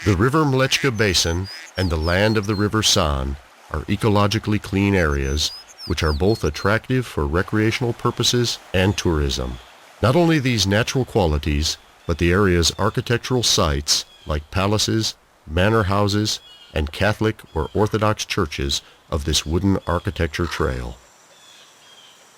The River Mleczka Basin and the land of the River San are ecologically clean areas which are both attractive for recreational purposes and tourism. Not only these natural qualities, but the area's architectural sites like palaces, manor houses, and Catholic or Orthodox churches of this wooden architecture trail.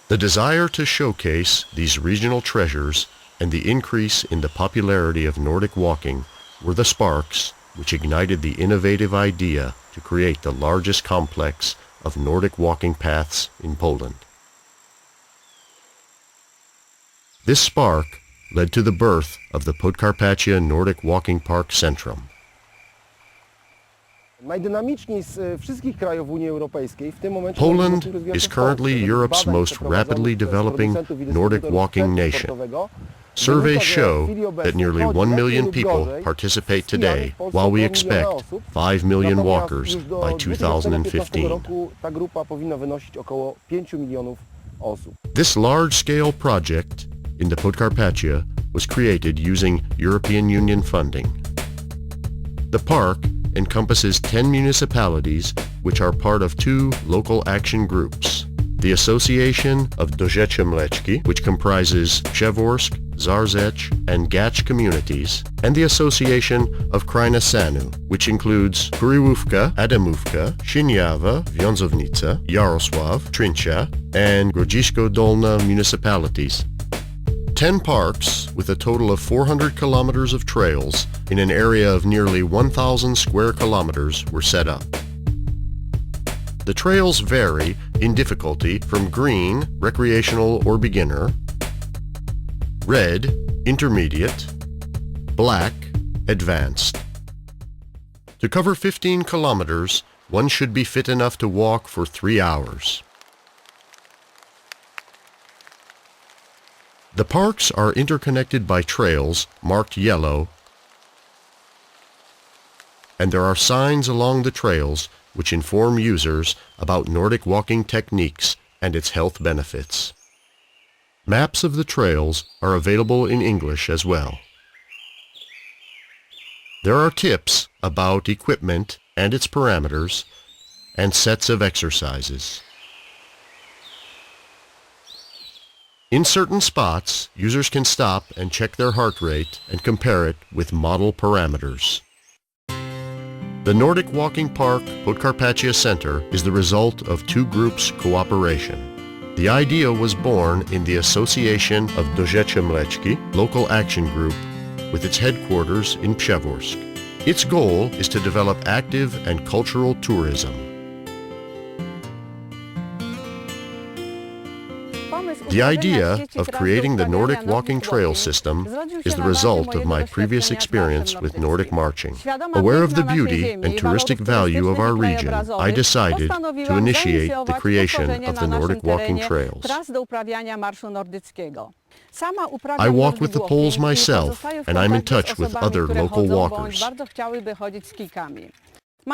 The desire to showcase these regional treasures and the increase in the popularity of Nordic walking were the sparks which ignited the innovative idea to create the largest complex of Nordic walking paths in Poland. This spark led to the birth of the Podkarpacia Nordic Walking Park Centrum. Poland is currently Europe's most rapidly developing Nordic walking nation. Surveys show that nearly 1 million people participate today, while we expect 5 million walkers by 2015. This large-scale project in the Podkarpacia was created using European Union funding. The park encompasses 10 municipalities which are part of 2 local action groups. The Association of Dorzecze Mleczki, which comprises Przeworsk, Zarzec, and Gacz communities, and the Association of Kraina Sanu, which includes Kuryłówka, Adamówka, Sieniawa, Wiązownica, Jarosław, Tryncia, and Grodzisko Dolna municipalities. 10 parks with a total of 400 kilometers of trails in an area of nearly 1,000 square kilometers were set up. The trails vary in difficulty from green, recreational or beginner, red, intermediate, black, advanced. To cover 15 kilometers, one should be fit enough to walk for 3 hours. The parks are interconnected by trails marked yellow, and there are signs along the trails which inform users about Nordic walking techniques and its health benefits. Maps of the trails are available in English as well. There are tips about equipment and its parameters, and sets of exercises. In certain spots, users can stop and check their heart rate and compare it with model parameters. The Nordic Walking Park Podkarpacia Center is the result of 2 groups' cooperation. The idea was born in the Association of Dorzecze Mleczki local action group with its headquarters in Przeworsk. Its goal is to develop active and cultural tourism. The idea of creating the Nordic walking trail system is the result of my previous experience with Nordic marching. Aware of the beauty and touristic value of our region, I decided to initiate the creation of the Nordic walking trails. I walk with the poles myself, and I'm in touch with other local walkers.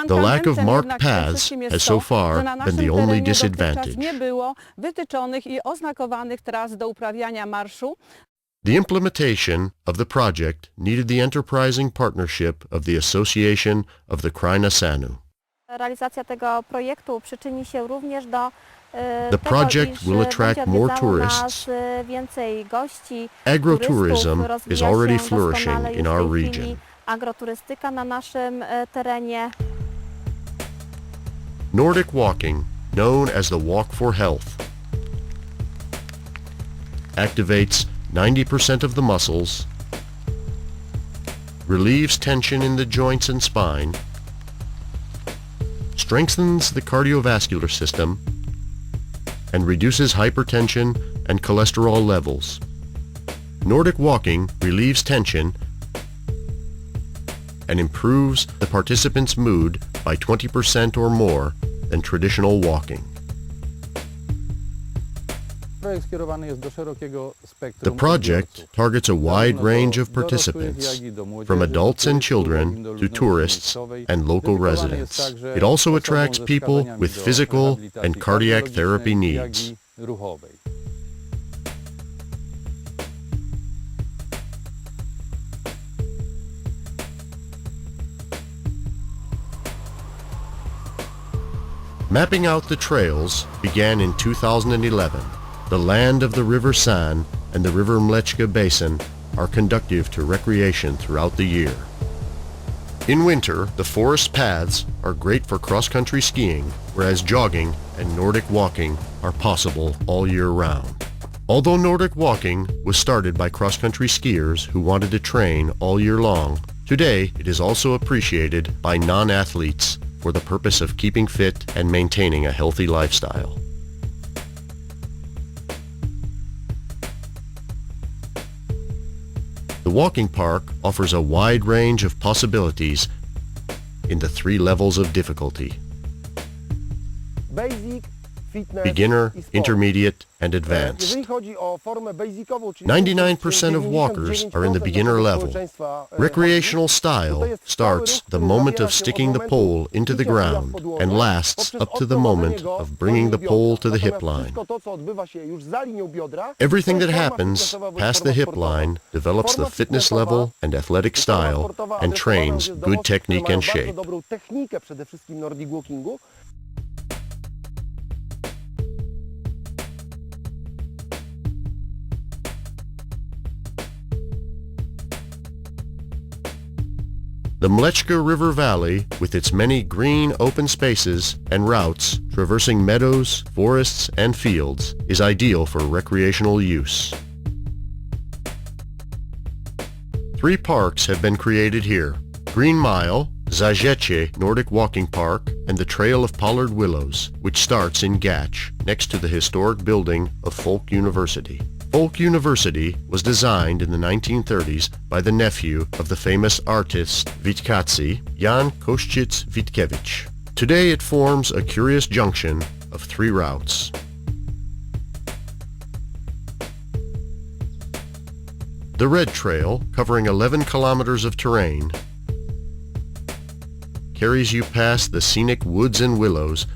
The lack of marked paths has so far been the only disadvantage. The implementation of the project needed the enterprising partnership of the Association of the Kraina Sanu. The project will attract more tourists. Agrotourism is already flourishing in our region. Agroturystyka na naszym terenie. Nordic walking, known as the Walk for Health, activates 90% of the muscles, relieves tension in the joints and spine, strengthens the cardiovascular system, and reduces hypertension and cholesterol levels. Nordic walking relieves tension and improves the participant's mood by 20% or more than traditional walking. The project targets a wide range of participants, from adults and children to tourists and local residents. It also attracts people with physical and cardiac therapy needs. Mapping out the trails began in 2011. The land of the River San and the River Mleczka Basin are conducive to recreation throughout the year. In winter, the forest paths are great for cross-country skiing, whereas jogging and Nordic walking are possible all year round. Although Nordic walking was started by cross-country skiers who wanted to train all year long, today it is also appreciated by non-athletes for the purpose of keeping fit and maintaining a healthy lifestyle. The walking park offers a wide range of possibilities in the 3 levels of difficulty: Basic, fitness beginner, i sport. intermediate, and advanced. Jeżeli chodzi o formę basicową, czyli 99% of walkers are in the beginner level. Recreational style starts the moment of sticking the pole into the ground and lasts up to the moment of bringing the pole to the hip line. Everything that happens past the hip line develops the fitness level and athletic style and trains good technique and shape. The Mleczka River Valley, with its many green open spaces and routes traversing meadows, forests, and fields, is ideal for recreational use. 3 parks have been created here: Green Mile, Zajece Nordic Walking Park, and the Trail of Pollard Willows, which starts in Gacz, next to the historic building of Folk University. Folk University was designed in the 1930s by the nephew of the famous artist Witkacy, Jan Kościc-Witkiewicz. Today it forms a curious junction of 3 routes. The Red Trail, covering 11 kilometers of terrain, carries you past the scenic woods and willows,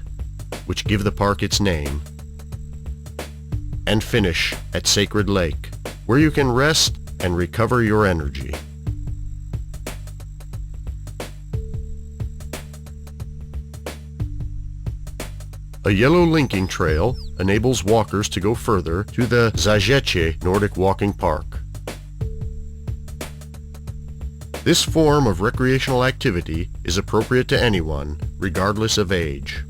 which give the park its name, and finish at Sacred Lake, where you can rest and recover your energy. A yellow linking trail enables walkers to go further to the Zajece Nordic Walking Park. This form of recreational activity is appropriate to anyone, regardless of age.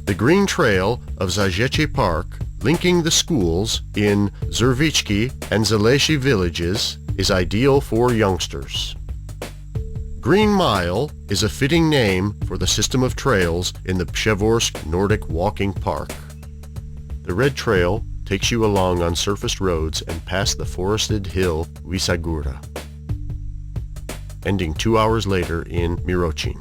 The Green Trail of Zajece Park, linking the schools in Zerwiczki and Zaleshi villages, is ideal for youngsters. Green Mile is a fitting name for the system of trails in the Przeworsk Nordic Walking Park. The Red Trail takes you along unsurfaced roads and past the forested hill Wisagura, ending 2 hours later in Mirocin.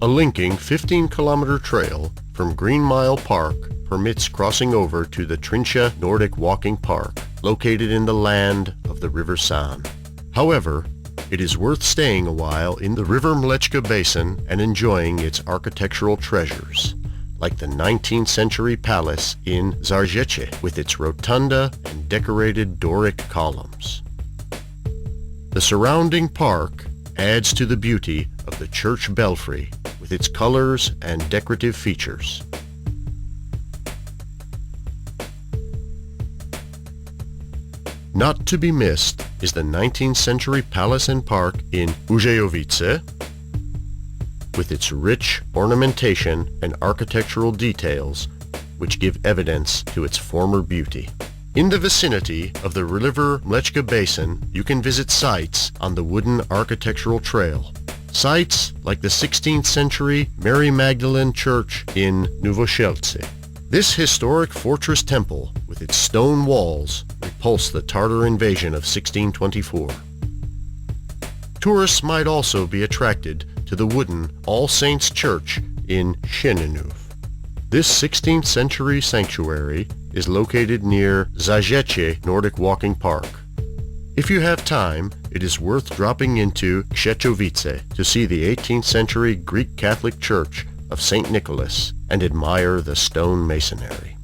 A linking 15-kilometer trail from Green Mile Park permits crossing over to the Trincha Nordic Walking Park, located in the land of the River San. However, it is worth staying a while in the River Mleczka Basin and enjoying its architectural treasures, like the 19th century palace in Zajece with its rotunda and decorated Doric columns. The surrounding park adds to the beauty of the church belfry with its colors and decorative features. Not to be missed is the 19th century palace and park in Ujejowice with its rich ornamentation and architectural details which give evidence to its former beauty. In the vicinity of the River Mleczka Basin, you can visit sites on the wooden architectural trail. Sites like the 16th century Mary Magdalene Church in Nowosielce. This historic fortress temple, with its stone walls, repulsed the Tartar invasion of 1624. Tourists might also be attracted to the wooden All Saints Church in Sienianów. This 16th century sanctuary is located near Zajece Nordic Walking Park. If you have time, it is worth dropping into Krzeczowice to see the 18th century Greek Catholic Church of St. Nicholas and admire the stone masonry.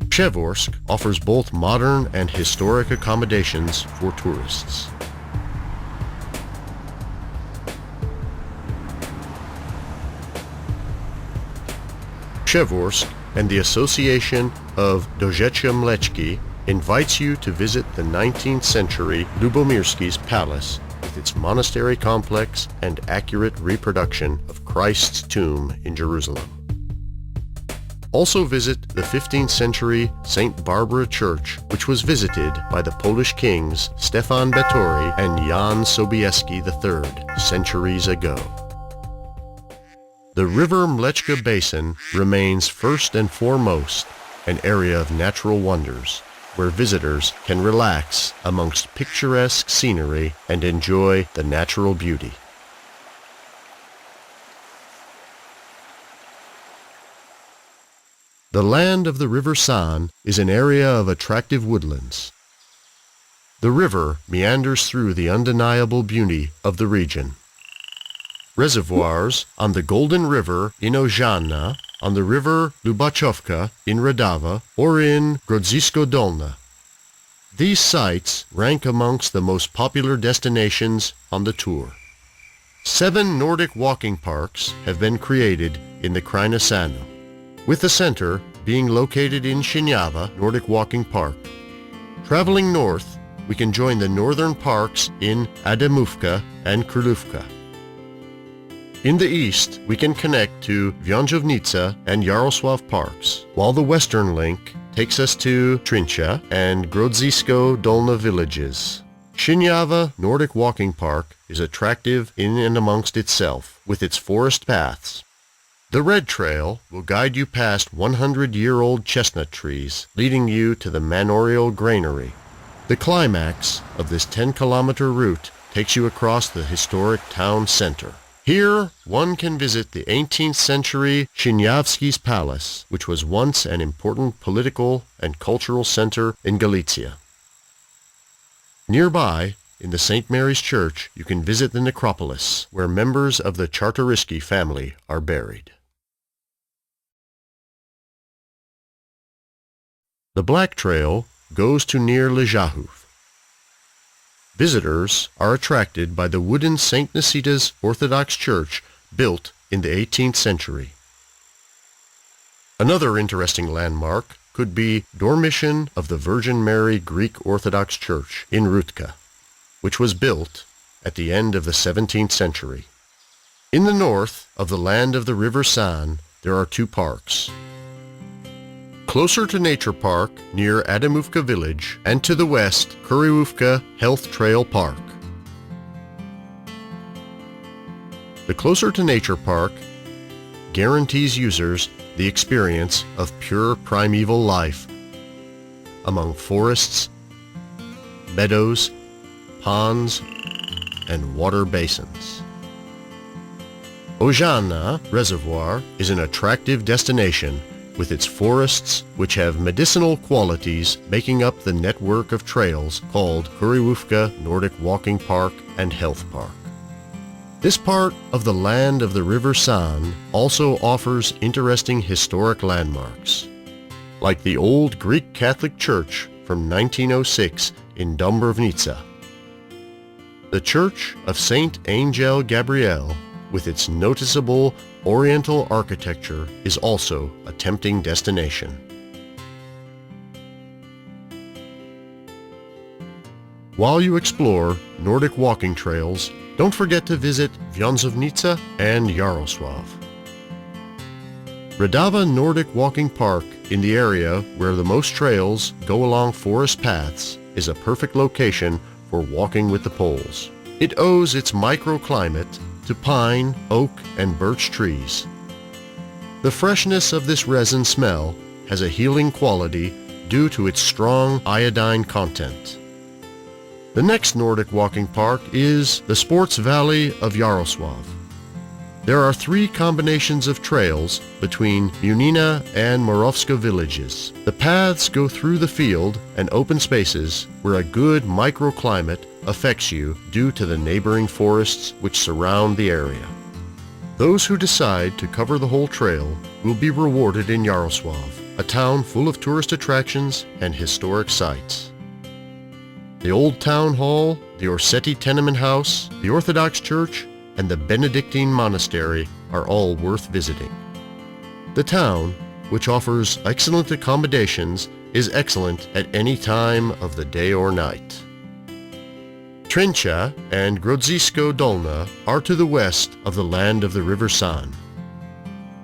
Przeworsk offers both modern and historic accommodations for tourists. Przeworsk and the Association of Dojece Mleczki invites you to visit the 19th century Lubomirski's palace with its monastery complex and accurate reproduction of Christ's tomb in Jerusalem. Also visit the 15th century St. Barbara Church, which was visited by the Polish kings Stefan Batory and Jan Sobieski III centuries ago. The River Mleczka Basin remains first and foremost an area of natural wonders, where visitors can relax amongst picturesque scenery and enjoy the natural beauty. The land of the River San is an area of attractive woodlands. The river meanders through the undeniable beauty of the region. Reservoirs on the Golden River in Ojana, on the river Lubachovka in Radava, or in Grodzisko Dolne. These sites rank amongst the most popular destinations on the tour. 7 Nordic walking parks have been created in the Kraina Sanu, with the center being located in Sieniawa Nordic Walking Park. Traveling north, we can join the northern parks in Adamówka and Królówka. In the east, we can connect to Wiążownica and Jarosław parks, while the western link takes us to Trincha and Grodzisko Dolne villages. Sieniawa Nordic Walking Park is attractive in and amongst itself, with its forest paths. The Red Trail will guide you past 100-year-old chestnut trees, leading you to the manorial granary. The climax of this 10-kilometer route takes you across the historic town center. Here, one can visit the 18th century Sieniawski's Palace, which was once an important political and cultural center in Galicia. Nearby, in the St. Mary's Church, you can visit the necropolis, where members of the Czartoryski family are buried. The Black Trail goes to near Lejahów. Visitors are attracted by the wooden St. Nisita's Orthodox Church built in the 18th century. Another interesting landmark could be Dormition of the Virgin Mary Greek Orthodox Church in Rutka, which was built at the end of the 17th century. In the north of the land of the River San, there are 2 parks. Closer to Nature Park near Adamówka village, and to the west, Kuriówka Health Trail Park. The Closer to Nature Park guarantees users the experience of pure primeval life among forests, meadows, ponds, and water basins. Ojana Reservoir is an attractive destination with its forests, which have medicinal qualities, making up the network of trails called Kuriówka Nordic Walking Park and Health Park. This part of the land of the River San also offers interesting historic landmarks, like the old Greek Catholic Church from 1906 in Dąbrownica. The Church of Saint Angel Gabriel, with its noticeable Oriental architecture, is also a tempting destination. While you explore Nordic walking trails, don't forget to visit Wiążownica and Jarosław. Radava Nordic Walking Park, in the area where the most trails go along forest paths, is a perfect location for walking with the poles. It owes its microclimate to pine, oak, and birch trees. The freshness of this resin smell has a healing quality due to its strong iodine content. The next Nordic walking park is the Sports Valley of Jarosław. There are 3 combinations of trails between Munina and Morawska villages. The paths go through the field and open spaces where a good microclimate affects you due to the neighboring forests which surround the area. Those who decide to cover the whole trail will be rewarded in Jarosław, a town full of tourist attractions and historic sites. The old town hall, the Orsetti tenement house, the Orthodox Church, and the Benedictine monastery are all worth visiting. The town which offers excellent accommodations, is excellent at any time of the day or night. Trincha and Grodzisko Dolna are to the west of the land of the River San.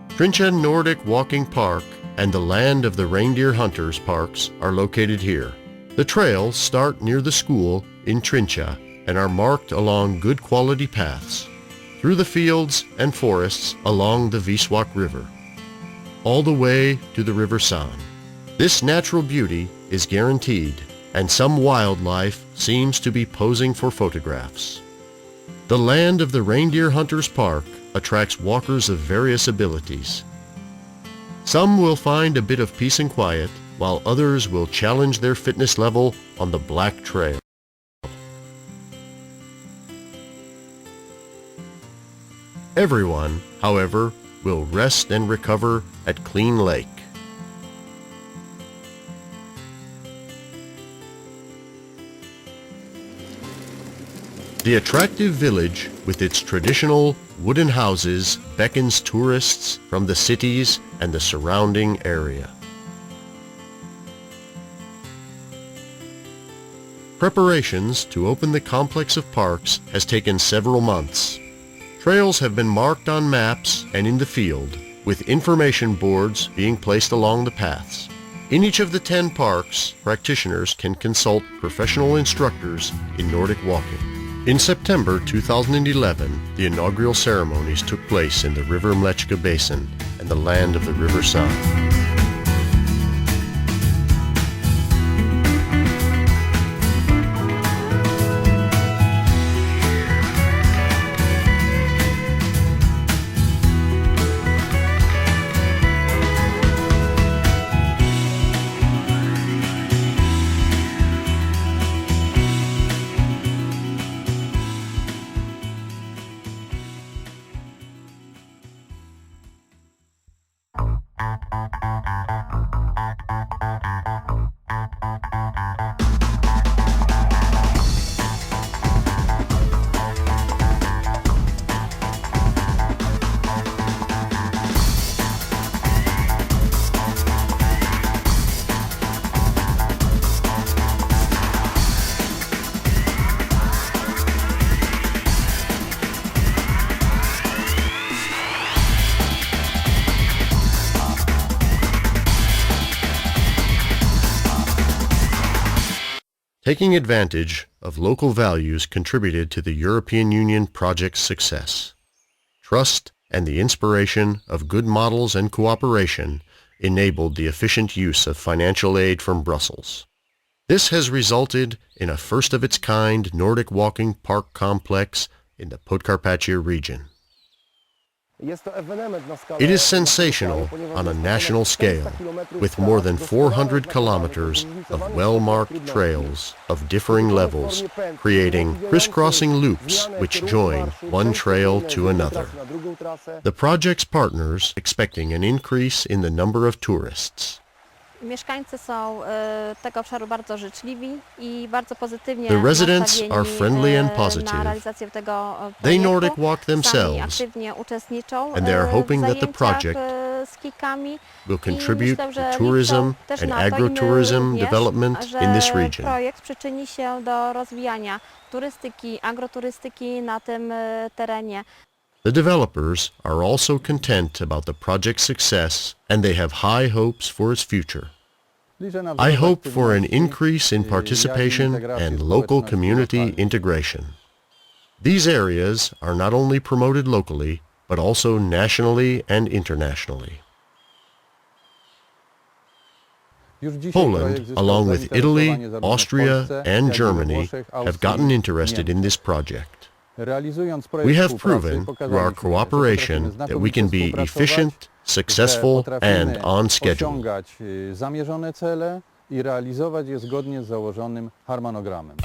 Trincha Nordic Walking Park and the Land of the Reindeer Hunters parks are located here. The trails start near the school in Trincha and are marked along good quality paths, through the fields and forests along the Wisłok River, all the way to the River San. This natural beauty is guaranteed, and some wildlife seems to be posing for photographs. The Land of the Reindeer Hunters Park attracts walkers of various abilities. Some will find a bit of peace and quiet, while others will challenge their fitness level on the Black Trail. Everyone, however, will rest and recover at Clean Lake. The attractive village, with its traditional wooden houses, beckons tourists from the cities and the surrounding area. Preparations to open the complex of parks has taken several months. Trails have been marked on maps and in the field, with information boards being placed along the paths. In each of the 10 parks, practitioners can consult professional instructors in Nordic walking. In September 2011, the inaugural ceremonies took place in the River Mleczka Basin and the Land of the River San. Taking advantage of local values contributed to the European Union project's success. Trust and the inspiration of good models and cooperation enabled the efficient use of financial aid from Brussels. This has resulted in a first-of-its-kind Nordic walking park complex in the Podkarpacia region. It is sensational on a national scale, with more than 400 kilometers of well-marked trails of differing levels, creating crisscrossing loops which join one trail to another. The project's partners expecting an increase in the number of tourists. Mieszkańcy są tego obszaru bardzo życzliwi I bardzo pozytywnie The residents nastawieni are friendly and na positive. realizację tego projektu. They Nordic walk Sami themselves, aktywnie uczestniczą and they are hoping w that the project zajęciach z kikami will I contribute myślę, że to tourism liczą też and na to, i my agrotourism również, development że in this region. projekt przyczyni się do rozwijania turystyki, agroturystyki na tym terenie. The developers are also content about the project's success, and they have high hopes for its future. I hope for an increase in participation and local community integration. These areas are not only promoted locally, but also nationally and internationally. Poland, along with Italy, Austria, and Germany, have gotten interested in this project. We have proven through our cooperation that we can be efficient, successful, and on schedule. Osiągać zamierzone cele I realizować je zgodnie z założonym harmonogramem.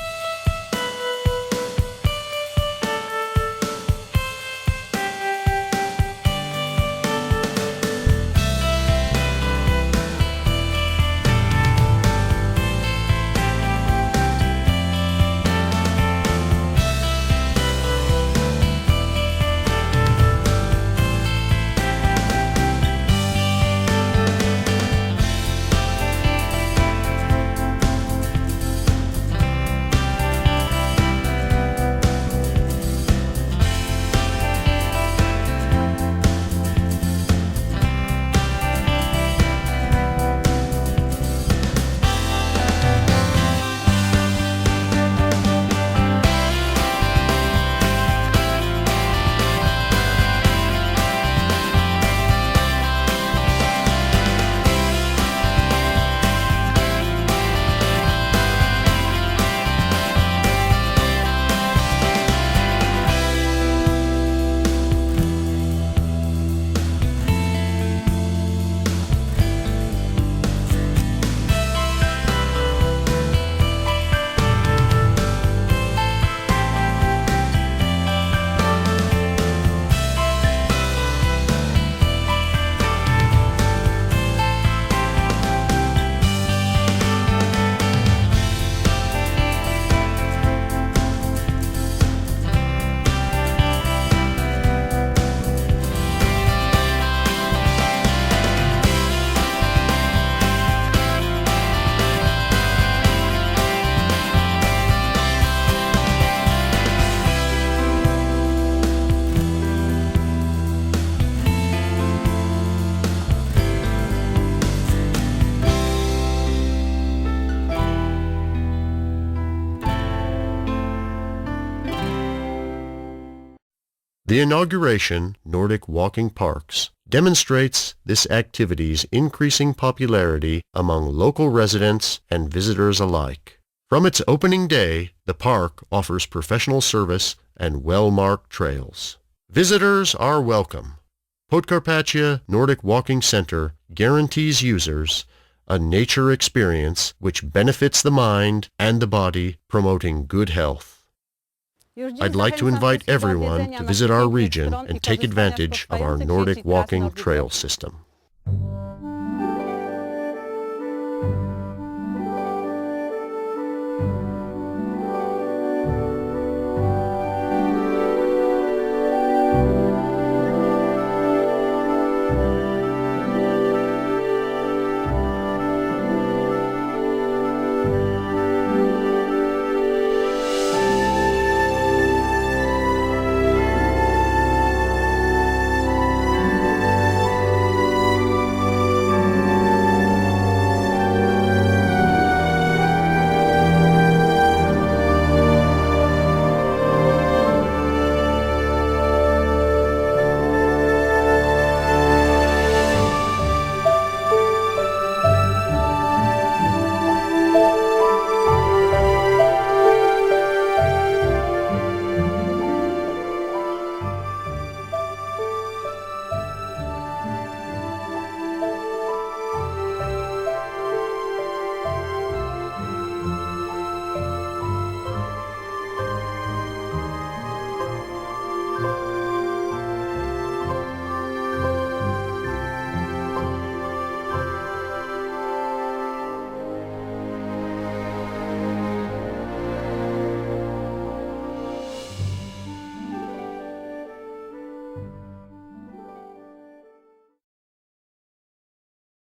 The inauguration Nordic Walking Parks demonstrates this activity's increasing popularity among local residents and visitors alike. From its opening day, the park offers professional service and well-marked trails. Visitors are welcome. Podkarpacia Nordic Walking Center guarantees users a nature experience which benefits the mind and the body, promoting good health. I'd like to invite everyone to visit our region and take advantage of our Nordic Walking trail system.